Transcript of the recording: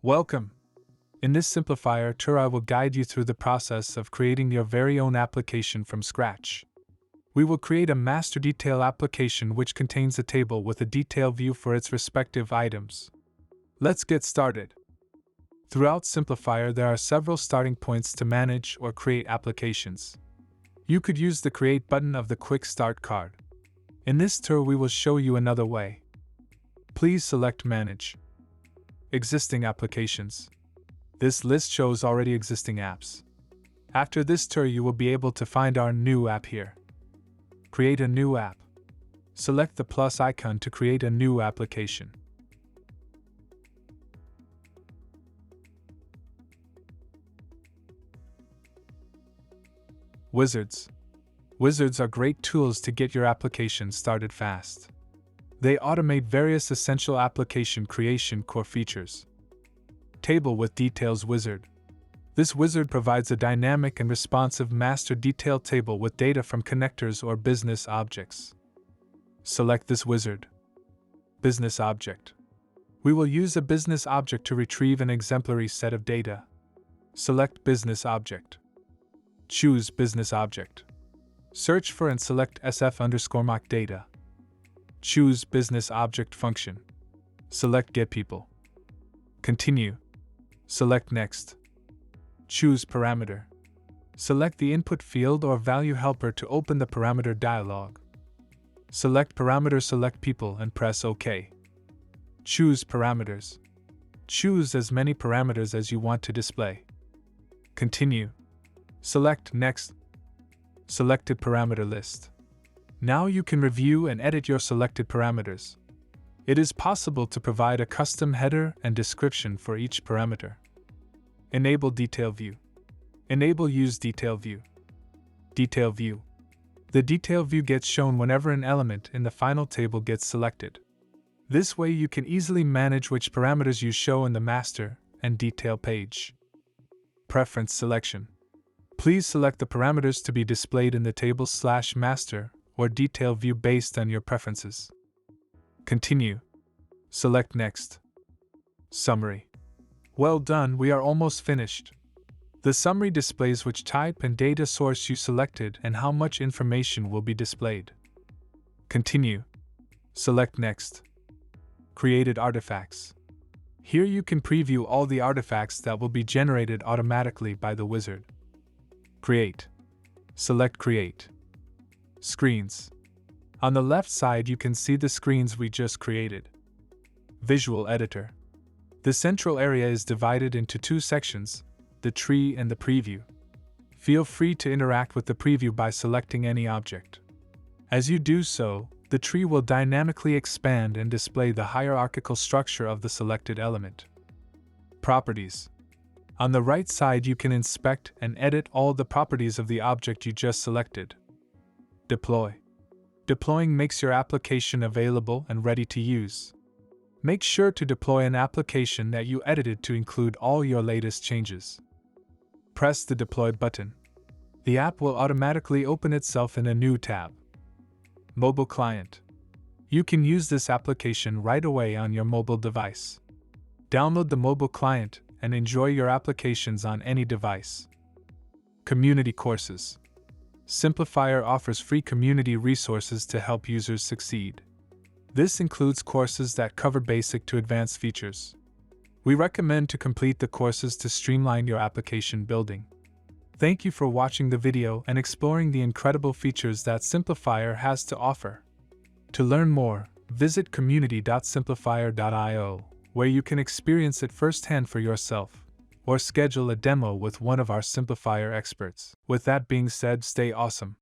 Welcome! In this Simplifier tour, I will guide you through the process of creating your very own application from scratch. We will create a master detail application which contains a table with a detail view for its respective items. Let's get started. Throughout Simplifier, there are several starting points to manage or create applications. You could use the Create button of the Quick Start card. In this tour, we will show you another way. Please select Manage. Existing applications. This list shows already existing apps. After this tour, you will be able to find our new app here. Create a new app. Select the plus icon to create a new application. Wizards. Wizards are great tools to get your application started fast. They automate various essential application creation core features. Table with Details Wizard. This wizard provides a dynamic and responsive master detail table with data from connectors or business objects. Select this wizard. Business Object. We will use a business object to retrieve an exemplary set of data. Select Business Object. Choose Business Object. Search for and select SF_mock data. Choose Business Object Function. Select Get People. Continue. Select Next. Choose Parameter. Select the input field or value helper to open the parameter dialog. Select Parameter, select People, and press OK. Choose Parameters. Choose as many parameters as you want to display. Continue. Select Next. Selected Parameter List. Now you can review and edit your selected parameters. It is possible to provide a custom header and description for each parameter. Enable Detail View. Enable Use Detail View. Detail View. The detail view gets shown whenever an element in the final table gets selected. This way you can easily manage which parameters you show in the master and detail page. Preference Selection. Please select the parameters to be displayed in the table/master or detail view based on your preferences. Continue. Select Next. Summary. Well done, we are almost finished. The summary displays which type and data source you selected and how much information will be displayed. Continue. Select Next. Created Artifacts. Here you can preview all the artifacts that will be generated automatically by the wizard. Create. Select Create. Screens. On the left side you can see the screens we just created. Visual Editor. The central area is divided into two sections, the tree and the preview. Feel free to interact with the preview by selecting any object. As you do so, the tree will dynamically expand and display the hierarchical structure of the selected element. Properties. On the right side you can inspect and edit all the properties of the object you just selected. Deploy. Deploying makes your application available and ready to use. Make sure to deploy an application that you edited to include all your latest changes. Press the Deploy button. The app will automatically open itself in a new tab. Mobile Client. You can use this application right away on your mobile device. Download the mobile client and enjoy your applications on any device. Community Courses. Simplifier offers free community resources to help users succeed. This includes courses that cover basic to advanced features. We recommend to complete the courses to streamline your application building. Thank you for watching the video and exploring the incredible features that Simplifier has to offer. To learn more, visit community.simplifier.io, where you can experience it firsthand for yourself, or schedule a demo with one of our Simplifier experts. With that being said, stay awesome.